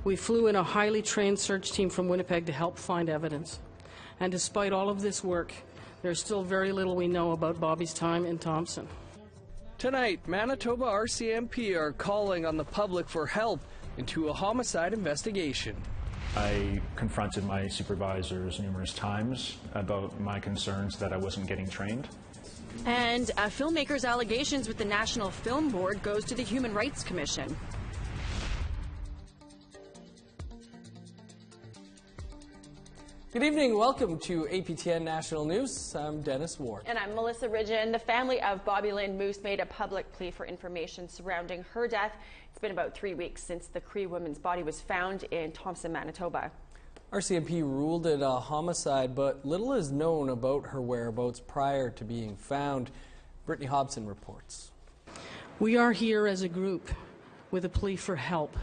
We flew in a highly trained search team from Winnipeg to help find evidence. And despite all of this work, there's still very little we know about Bobby's time in Thompson. Tonight, Manitoba RCMP are calling on the public for help into a homicide investigation. I confronted my supervisors numerous times about my concerns that I wasn't getting trained. And a filmmaker's allegations with the National Film Board goes to the Human Rights Commission. Good evening. Welcome to APTN National News. I'm Dennis Ward. And I'm Melissa Ridgen. The family of Bobby Lynn Moose made a public plea for information surrounding her death. It's been about 3 weeks since the Cree woman's body was found in Thompson, Manitoba. RCMP ruled it a homicide, but little is known about her whereabouts prior to being found. Brittany Hobson reports. We are here as a group with a plea for help.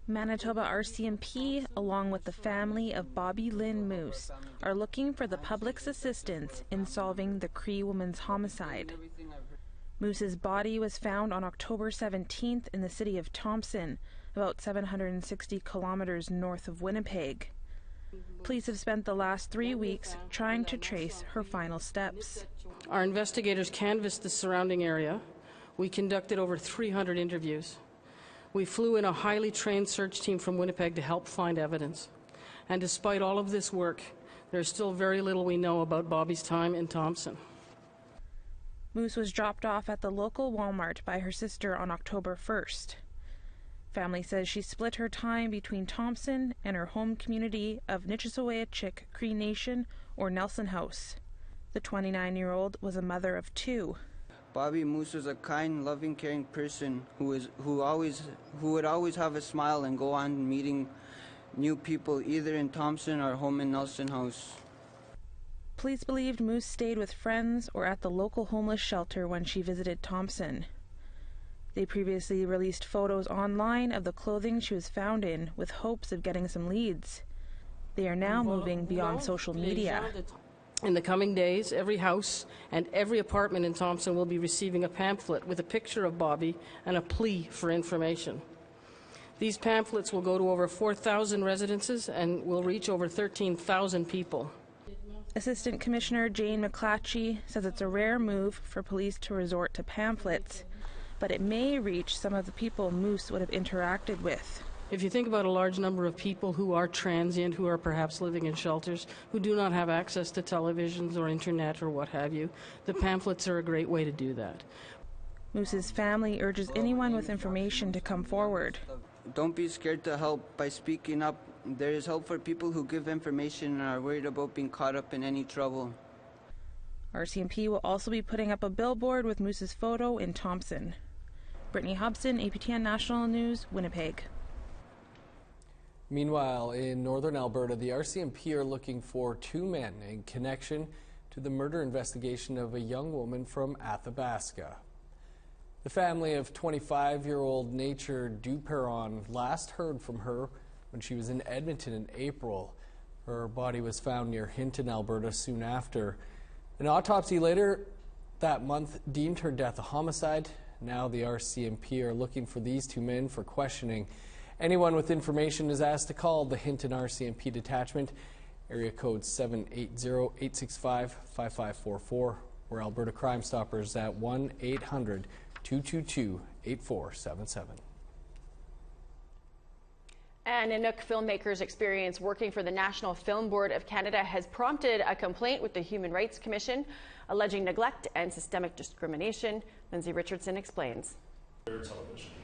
Manitoba RCMP, along with the family of Bobby Lynn Moose, are looking for the public's assistance in solving the Cree woman's homicide. Moose's body was found on October 17th in the city of Thompson, about 760 kilometers north of Winnipeg. Police have spent the last 3 weeks trying to trace her final steps. Our investigators canvassed the surrounding area. We conducted over 300 interviews. We flew in a highly trained search team from Winnipeg to help find evidence. And despite all of this work, there's still very little we know about Bobby's time in Thompson. Moose was dropped off at the local Walmart by her sister on October 1st. Family says she split her time between Thompson and her home community of Nitchissawayachik Cree Nation, or Nelson House. The 29-year-old was a mother of 2. Bobby Moose was a kind, loving, caring person who would always have a smile and go on meeting new people either in Thompson or home in Nelson House. Police believed Moose stayed with friends or at the local homeless shelter when she visited Thompson. They previously released photos online of the clothing she was found in with hopes of getting some leads. They are now moving beyond social media. In the coming days, every house and every apartment in Thompson will be receiving a pamphlet with a picture of Bobby and a plea for information. These pamphlets will go to over 4,000 residences and will reach over 13,000 people. Assistant Commissioner Jane McClatchy says it's a rare move for police to resort to pamphlets, but it may reach some of the people Moose would have interacted with. If you think about a large number of people who are transient, who are perhaps living in shelters, who do not have access to televisions or internet or what have you, the pamphlets are a great way to do that. Moose's family urges anyone with information to come forward. Don't be scared to help by speaking up. There is help for people who give information and are worried about being caught up in any trouble. RCMP will also be putting up a billboard with Moose's photo in Thompson. Brittany Hobson, APTN National News, Winnipeg. Meanwhile, in northern Alberta, the RCMP are looking for 2 men in connection to the murder investigation of a young woman from Athabasca. The family of 25-year-old Nature Duperon last heard from her when she was in Edmonton in April. Her body was found near Hinton, Alberta, soon after. An autopsy later that month deemed her death a homicide. Now the RCMP are looking for these 2 men for questioning. Anyone with information is asked to call the Hinton RCMP detachment, area code 780-865-5544, or Alberta Crime Stoppers at 1-800-222-8477. An Inuk filmmaker's experience working for the National Film Board of Canada has prompted a complaint with the Human Rights Commission alleging neglect and systemic discrimination. Lindsay Richardson explains.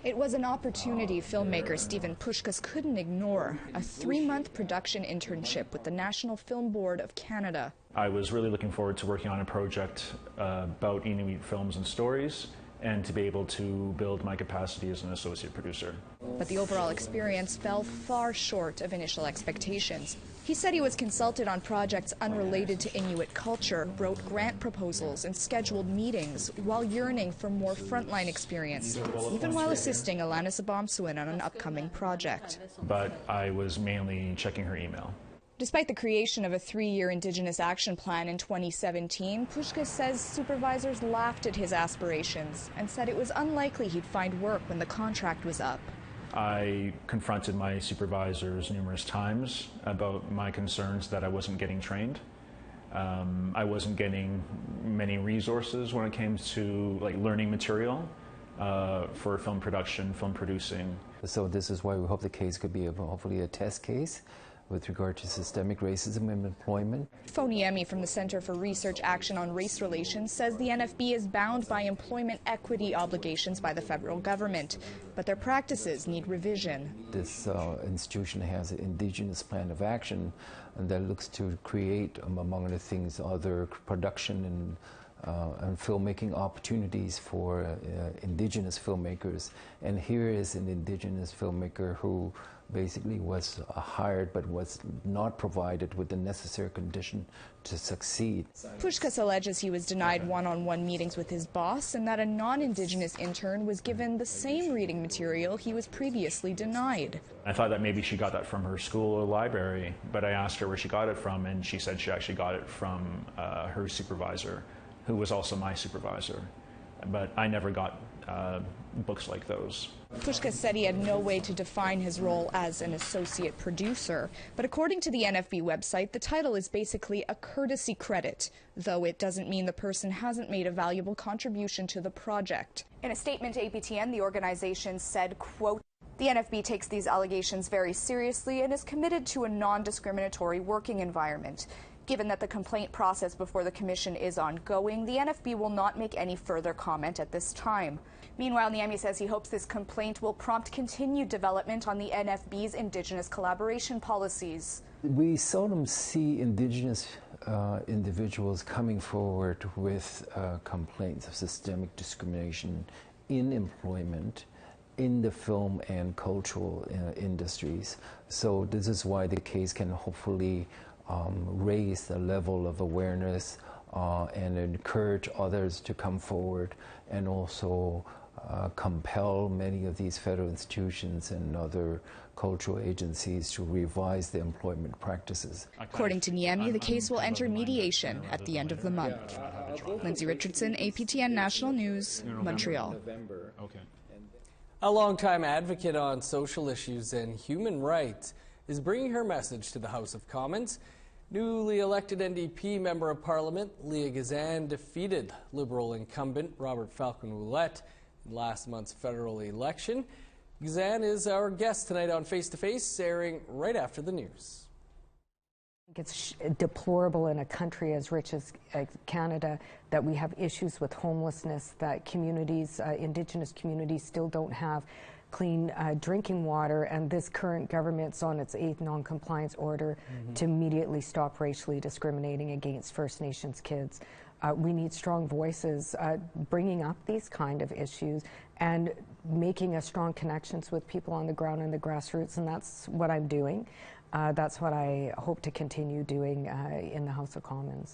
It was an opportunity filmmaker Stephen Pushkas couldn't ignore, a 3-month production internship with the National Film Board of Canada. I was really looking forward to working on a project about Inuit films and stories, and to be able to build my capacity as an associate producer. But the overall experience fell far short of initial expectations. He said he was consulted on projects unrelated to Inuit culture, wrote grant proposals and scheduled meetings while yearning for more frontline experience, even while assisting Alana Sabomsuin on an upcoming project. But I was mainly checking her email. Despite the creation of a 3-year Indigenous Action Plan in 2017, Pushkas says supervisors laughed at his aspirations and said it was unlikely he'd find work when the contract was up. I confronted my supervisors numerous times about my concerns that I wasn't getting trained. I wasn't getting many resources when it came to learning material for film production, film producing. So this is why we hope the case could be hopefully a test case with regard to systemic racism in employment. Foniemi from the Centre for Research Action on Race Relations says the NFB is bound by employment equity obligations by the federal government, but their practices need revision. This institution has an Indigenous plan of action that looks to create, among other things, other production and filmmaking opportunities for Indigenous filmmakers. And here is an Indigenous filmmaker who basically was hired but was not provided with the necessary condition to succeed. Pushkas alleges he was denied one-on-one meetings with his boss and that a non-Indigenous intern was given the same reading material he was previously denied. I thought that maybe she got that from her school or library, but I asked her where she got it from, and she said she actually got it from her supervisor, who was also my supervisor. But I never got books like those. Pushkas said he had no way to define his role as an associate producer, but according to the NFB website, the title is basically a courtesy credit, though it doesn't mean the person hasn't made a valuable contribution to the project. In a statement to APTN, the organization said, quote, "The NFB takes these allegations very seriously and is committed to a non-discriminatory working environment. Given that the complaint process before the Commission is ongoing, the NFB will not make any further comment at this time." Meanwhile, Niemi says he hopes this complaint will prompt continued development on the NFB's Indigenous collaboration policies. We seldom see Indigenous individuals coming forward with complaints of systemic discrimination in employment in the film and cultural industries. So this is why the case can hopefully raise the level of awareness and encourage others to come forward, and also compel many of these federal institutions and other cultural agencies to revise their employment practices. According to Niemi, the case will enter mediation at the end of the month. Lindsay Richardson, APTN National News, Montreal. A longtime advocate on social issues and human rights is bringing her message to the House of Commons. Newly elected NDP Member of Parliament Leah Gazan defeated Liberal incumbent Robert Falcon-Ouellette in last month's federal election. Gazan is our guest tonight on Face to Face, airing right after the news. It's deplorable in a country as rich as Canada that we have issues with homelessness, that communities, Indigenous communities, still don't have clean drinking water, and this current government's on its 8th non-compliance order to immediately stop racially discriminating against First Nations kids. We need strong voices bringing up these kind of issues and making a strong connections with people on the ground and the grassroots, and that's what I'm doing. That's what I hope to continue doing in the House of Commons.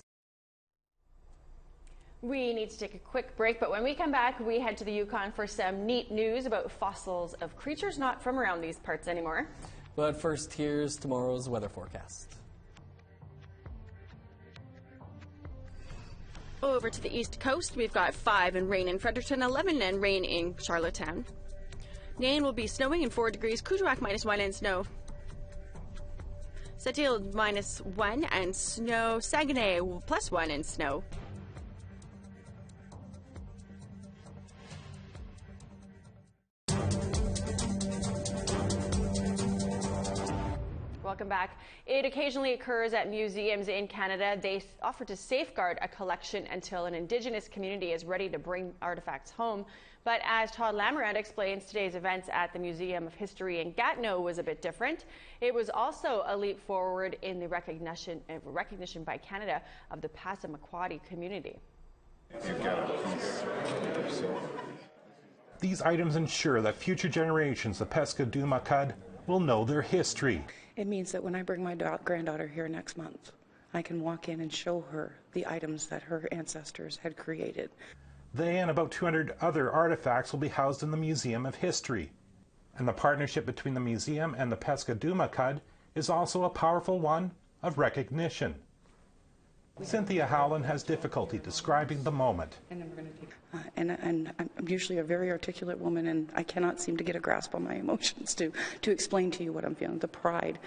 We need to take a quick break, but when we come back, we head to the Yukon for some neat news about fossils of creatures not from around these parts anymore. But first, here's tomorrow's weather forecast. Over to the east coast, we've got 5 and rain in Fredericton, 11 and rain in Charlottetown. Nain will be snowing in 4 degrees, Kuujjuaq -1 and snow. Sept-Îles -1 and snow, Saguenay +1 and snow. Welcome back. It occasionally occurs at museums in Canada. They offer to safeguard a collection until an Indigenous community is ready to bring artifacts home. But as Todd Lamourant explains, today's events at the Museum of History in Gatineau was a bit different. It was also a leap forward in the recognition by Canada of the Passamaquoddy community. These items ensure that future generations of Pescadumacud will know their history. It means that when I bring my granddaughter here next month, I can walk in and show her the items that her ancestors had created. They and about 200 other artifacts will be housed in the Museum of History. And the partnership between the museum and the Pescadumacud is also a powerful one of recognition. Cynthia Howland has difficulty describing the moment. And I'm usually a very articulate woman, and I cannot seem to get a grasp on my emotions to explain to you what I'm feeling. The pride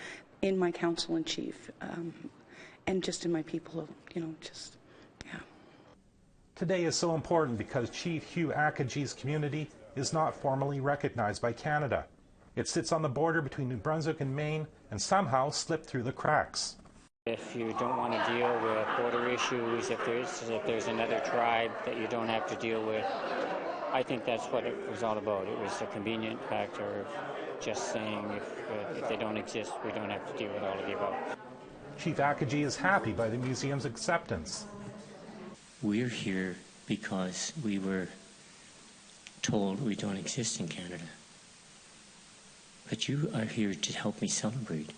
in my council-in-chief and just in my people, yeah. Today is so important because Chief Hugh Akaji's community is not formally recognized by Canada. It sits on the border between New Brunswick and Maine and somehow slipped through the cracks. If you don't want to deal with border issues, if there's another tribe that you don't have to deal with, I think that's what it was all about. It was a convenient factor of just saying if they don't exist, we don't have to deal with all of the above. Chief Akaji is happy by the museum's acceptance. We're here because we were told we don't exist in Canada. But you are here to help me celebrate.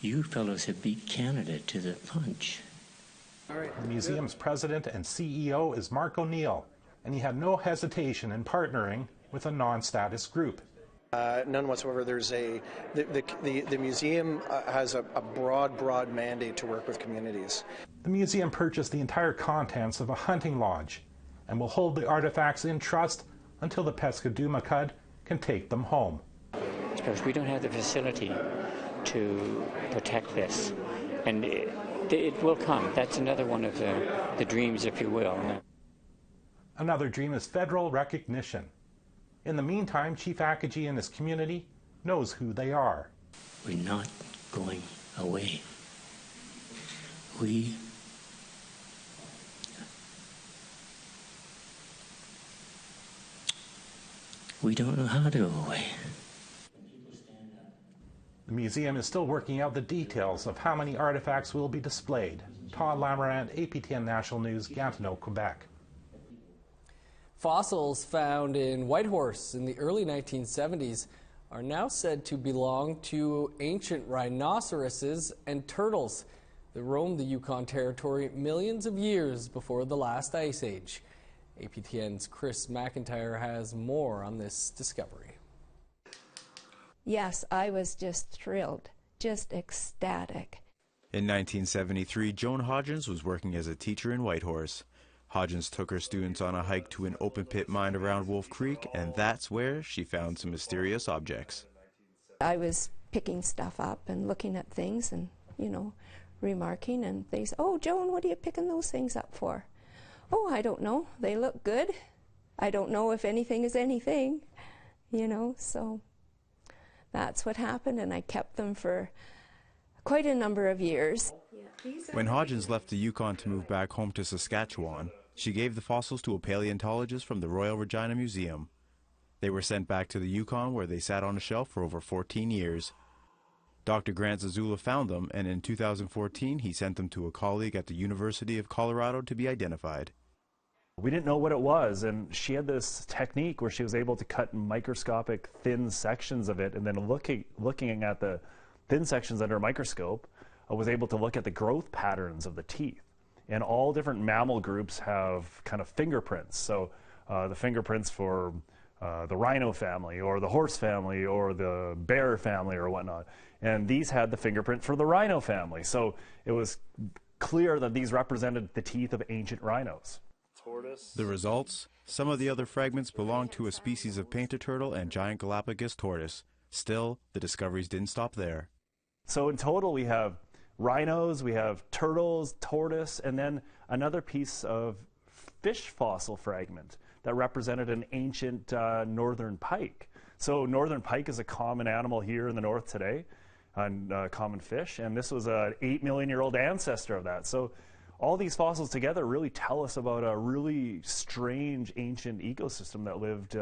You fellows have beat Canada to the punch. The museum's president and CEO is Mark O'Neill, and he had no hesitation in partnering with a non-status group. None whatsoever. There's the museum has a broad mandate to work with communities. The museum purchased the entire contents of a hunting lodge and will hold the artifacts in trust until the Pescadumacud can take them home. Because we don't have the facility to protect this, and it will come. That's another one of the dreams, if you will. Another dream is federal recognition. In the meantime, Chief Akaji and his community knows who they are. We're not going away. We don't know how to go away. The museum is still working out the details of how many artifacts will be displayed. Todd Lamarant, APTN National News, Gatineau, Quebec. Fossils found in Whitehorse in the early 1970s are now said to belong to ancient rhinoceroses and turtles that roamed the Yukon territory millions of years before the last ice age. APTN's Chris McIntyre has more on this discovery. Yes, I was just thrilled, just ecstatic. In 1973, Joan Hodgins was working as a teacher in Whitehorse. Hodgins took her students on a hike to an open-pit mine around Wolf Creek, and that's where she found some mysterious objects. I was picking stuff up and looking at things and, remarking, and they said, "Oh, Joan, what are you picking those things up for?" "Oh, I don't know. They look good. I don't know if anything is anything," so that's what happened, and I kept them for quite a number of years. When Hodgins left the Yukon to move back home to Saskatchewan, she gave the fossils to a paleontologist from the Royal Regina Museum. They were sent back to the Yukon, where they sat on a shelf for over 14 years. Dr. Grant Zazula found them, and in 2014 he sent them to a colleague at the University of Colorado to be identified. We didn't know what it was, and she had this technique where she was able to cut microscopic thin sections of it, and then looking at the thin sections under a microscope, I was able to look at the growth patterns of the teeth. And all different mammal groups have kind of fingerprints. So the fingerprints for the rhino family, or the horse family, or the bear family, or whatnot. And these had the fingerprint for the rhino family. So it was clear that these represented the teeth of ancient rhinos. The results? Some of the other fragments belonged to a species of painted turtle and giant Galapagos tortoise. Still, the discoveries didn't stop there. So in total, we have rhinos, we have turtles, tortoise, and then another piece of fish fossil fragment that represented an ancient northern pike. So northern pike is a common animal here in the north today, and common fish, and this was an 8 million year old ancestor of that. So all these fossils together really tell us about a really strange ancient ecosystem that lived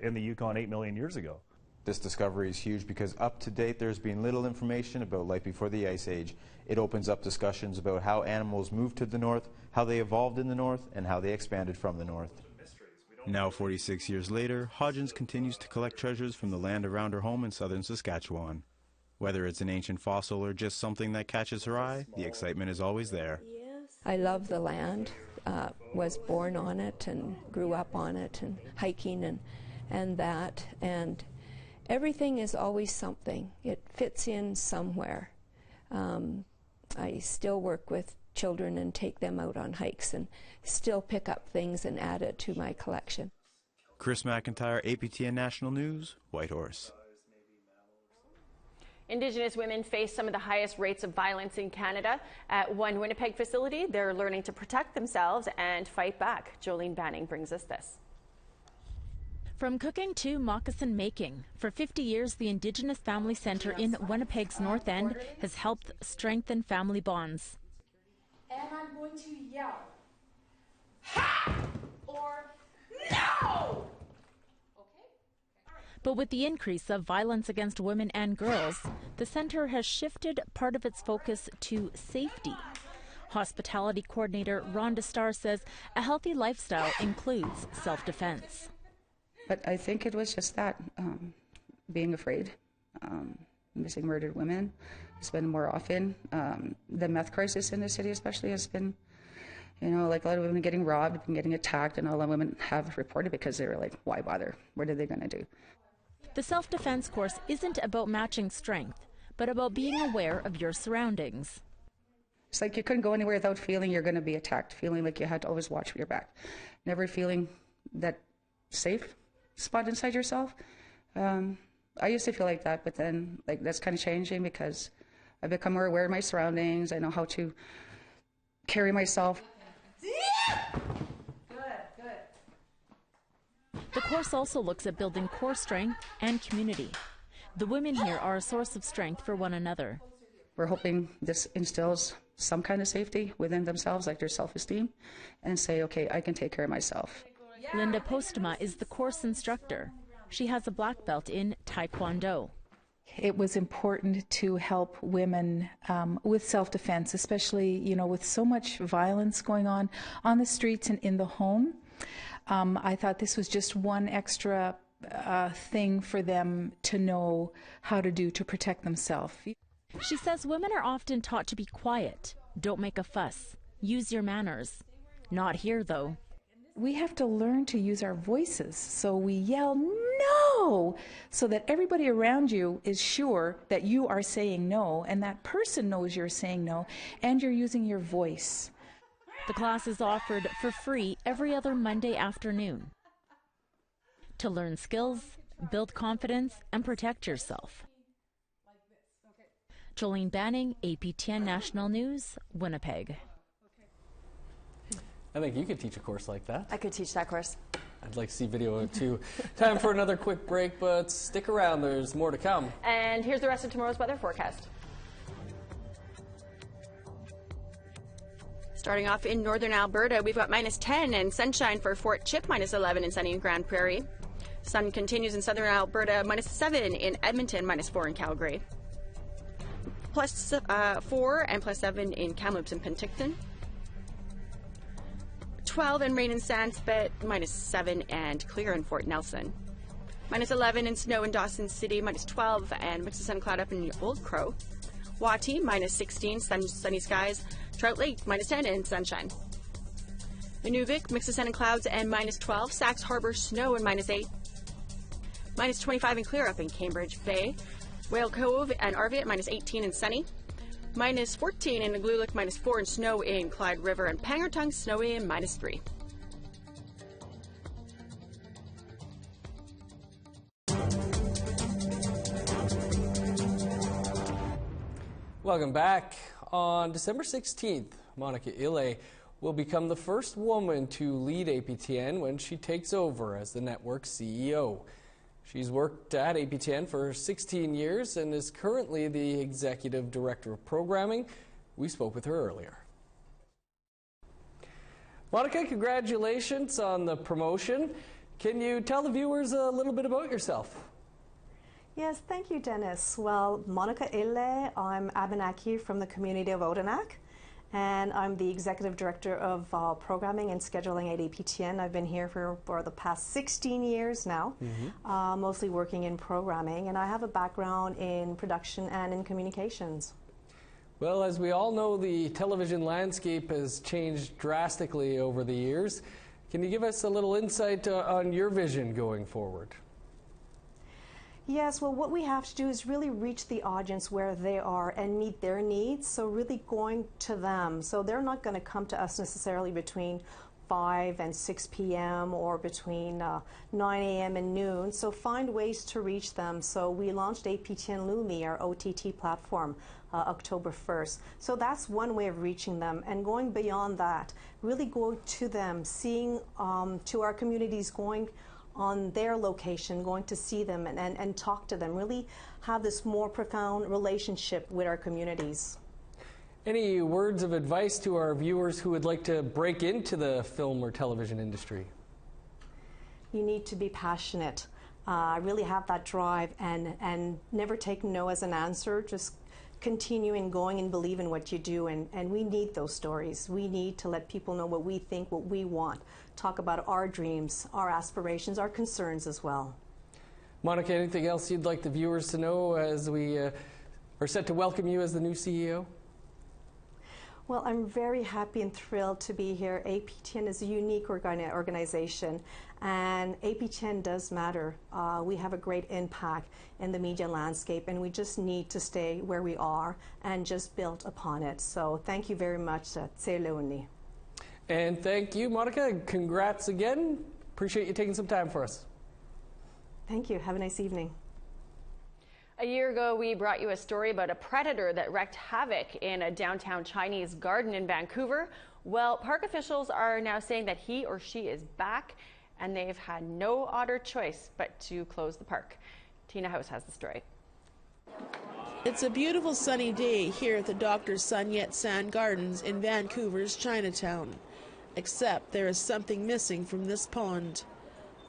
in the Yukon 8 million years ago. This discovery is huge because up to date there's been little information about life before the Ice Age. It opens up discussions about how animals moved to the north, how they evolved in the north, and how they expanded from the north. Now 46 years later, Hodgins continues to collect treasures from the land around her home in southern Saskatchewan. Whether it's an ancient fossil or just something that catches her eye, the excitement is always there. I love the land, was born on it and grew up on it, and hiking and that, and everything is always something. It fits in somewhere. I still work with children and take them out on hikes and still pick up things and add it to my collection. Chris McIntyre, APTN National News, Whitehorse. Indigenous women face some of the highest rates of violence in Canada. At one Winnipeg facility, they're learning to protect themselves and fight back. Jolene Banning brings us this. From cooking to moccasin making, for 50 years the Indigenous Family Centre in Winnipeg's North End has helped strengthen family bonds. And I'm going to yell, ha! Or no! But with the increase of violence against women and girls, the centre has shifted part of its focus to safety. Hospitality coordinator Rhonda Starr says a healthy lifestyle includes self-defense. But I think it was just that, being afraid, missing murdered women. It's been more often. The meth crisis in the city especially has been, like a lot of women getting robbed and getting attacked, and all the women have reported because they were like, why bother? What are they going to do? The self-defense course isn't about matching strength, but about being aware of your surroundings. It's like you couldn't go anywhere without feeling you're going to be attacked, feeling like you had to always watch for your back, never feeling that safe spot inside yourself. I used to feel like that, but then that's kind of changing because I've become more aware of my surroundings. I know how to carry myself. The course also looks at building core strength and community. The women here are a source of strength for one another. We're hoping this instills some kind of safety within themselves, like their self-esteem, and say, okay, I can take care of myself. Linda Postma is the course instructor. She has a black belt in Taekwondo. It was important to help women with self-defense, especially, with so much violence going on the streets and in the home. I thought this was just one extra thing for them to know how to do to protect themselves. She says women are often taught to be quiet, don't make a fuss, use your manners. Not here, though. We have to learn to use our voices, so we yell no, so that everybody around you is sure that you are saying no, and that person knows you're saying no, and you're using your voice. The class is offered for free every other Monday afternoon to learn skills, build confidence, and protect yourself. Jolene Banning, APTN National News, Winnipeg. I think you could teach a course like that. I could teach that course. I'd like to see video of it too. Time for another quick break, but stick around. There's more to come. And here's the rest of tomorrow's weather forecast. Starting off in northern Alberta, we've got -10 and sunshine for Fort Chip, -11 in sunny Grand Prairie. Sun continues in southern Alberta, -7 in Edmonton, -4 in Calgary. +4 and +7 in Kamloops and Penticton. 12 and rain in Sandspit, -7 and clear in Fort Nelson. -11 and snow in Dawson City, -12 and mix of sun cloud up in Old Crow. Wati, -16, sunny skies. Trout Lake, -10 and sunshine. Inuvik, mix of sun and clouds and -12. Sax Harbor, snow and -8. -25 and clear up in Cambridge Bay. Whale Cove and Arvia, -18 and sunny. -14 in Igloolik, -4 and snow in Clyde River, and Pangertung, snowy and -3. Welcome back. On December 16th, Monica Ille will become the first woman to lead APTN when she takes over as the network's CEO. She's worked at APTN for 16 years and is currently the Executive Director of Programming. We spoke with her earlier. Monica, congratulations on the promotion. Can you tell the viewers a little bit about yourself? Yes, thank you, Dennis. Well, Monica Ille, I'm Abenaki from the community of Odanak, and I'm the Executive Director of Programming and Scheduling at APTN. I've been here for the past 16 years now, mostly working in programming, and I have a background in production and in communications. Well, as we all know, the television landscape has changed drastically over the years. Can you give us a little insight on your vision going forward? Yes, well, what we have to do is really reach the audience where they are and meet their needs, so really going to them. So they're not going to come to us necessarily between 5 and 6 p.m. or between 9 a.m. and noon, so find ways to reach them. So we launched APTN Lumi, our OTT platform, October 1st. So that's one way of reaching them, and going beyond that, really go to them, seeing to our communities, going on their location, going to see them and talk to them, really have this more profound relationship with our communities. Any words of advice to our viewers who would like to break into the film or television industry? You need to be passionate, really have that drive, and never take no as an answer. Just continue in going and believe in what you do, and we need those stories. We need to let people know what we think, what we want. Talk about our dreams, our aspirations, our concerns as well. Monica, anything else you'd like the viewers to know as we are set to welcome you as the new CEO? Well, I'm very happy and thrilled to be here. APTN is a unique organization, and APTN does matter. We have a great impact in the media landscape, and we just need to stay where we are and just build upon it. So thank you very much, Tse. And thank you, Monica. Congrats again. Appreciate you taking some time for us. Thank you. Have a nice evening. A year ago, we brought you a story about a predator that wreaked havoc in a downtown Chinese garden in Vancouver. Well, park officials are now saying that he or she is back, and they've had no other choice but to close the park. Tina House has the story. It's a beautiful sunny day here at the Dr. Sun Yat-sen Gardens in Vancouver's Chinatown. Except there is something missing from this pond.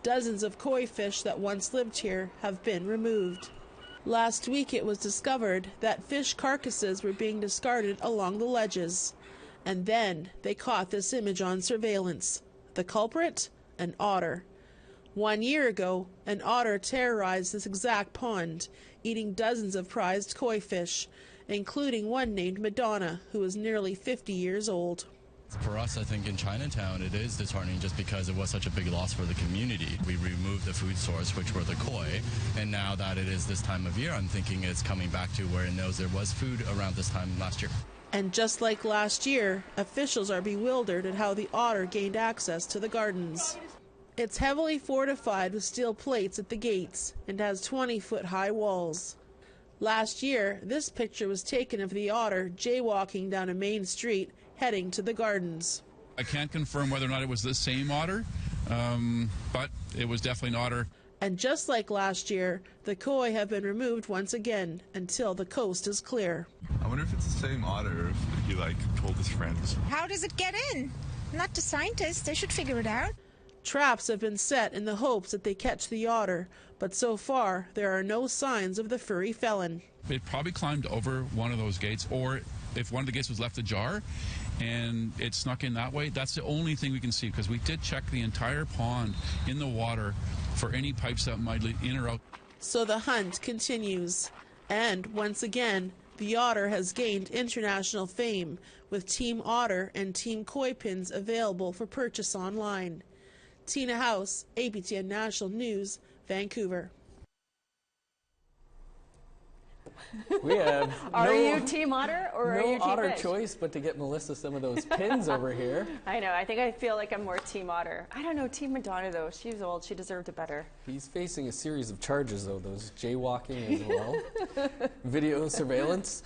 Dozens of koi fish that once lived here have been removed. Last week it was discovered that fish carcasses were being discarded along the ledges. And then they caught this image on surveillance. The culprit? An otter. 1 year ago, an otter terrorized this exact pond, eating dozens of prized koi fish, including one named Madonna, who is nearly 50 years old. For us, I think in Chinatown, it is disheartening just because it was such a big loss for the community. We removed the food source, which were the koi, and now that it is this time of year, I'm thinking it's coming back to where it knows there was food around this time last year. And just like last year, officials are bewildered at how the otter gained access to the gardens. It's heavily fortified with steel plates at the gates and has 20-foot-high walls. Last year, this picture was taken of the otter jaywalking down a main street heading to the gardens. I can't confirm whether or not it was the same otter, but it was definitely an otter. And just like last year, the koi have been removed once again until the coast is clear. I wonder if it's the same otter, if he told his friends. How does it get in? Not the scientists, they should figure it out. Traps have been set in the hopes that they catch the otter, but so far there are no signs of the furry felon. It probably climbed over one of those gates, or if one of the gates was left ajar and it snuck in that way, that's the only thing we can see, because we did check the entire pond in the water for any pipes that might lead in or out. So the hunt continues, and once again the otter has gained international fame, with Team Otter and Team Koi pins available for purchase online. Tina House, APTN National News, Vancouver. We have Are you Team Otter or are you Team otter Fish? choice but to get Melissa some of those pins over here. I know. I think I feel like I'm more Team Otter. I don't know. Team Madonna, though. She's old. She deserved it better. He's facing a series of charges, though, those jaywalking as well. Video surveillance.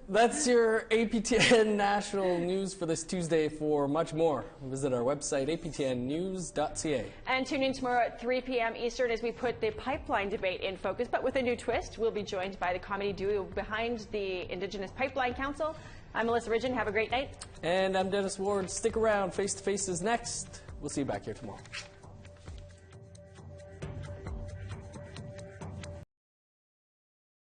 That's your APTN National News for this Tuesday. For much more, visit our website, aptnnews.ca. And tune in tomorrow at 3 p.m. Eastern as we put the pipeline debate in focus, but with a new twist. We'll be joined by the comedy duo behind the Indigenous Pipeline Council. I'm Melissa Ridgen. Have a great night. And I'm Dennis Ward. Stick around. Face to Face is next. We'll see you back here tomorrow.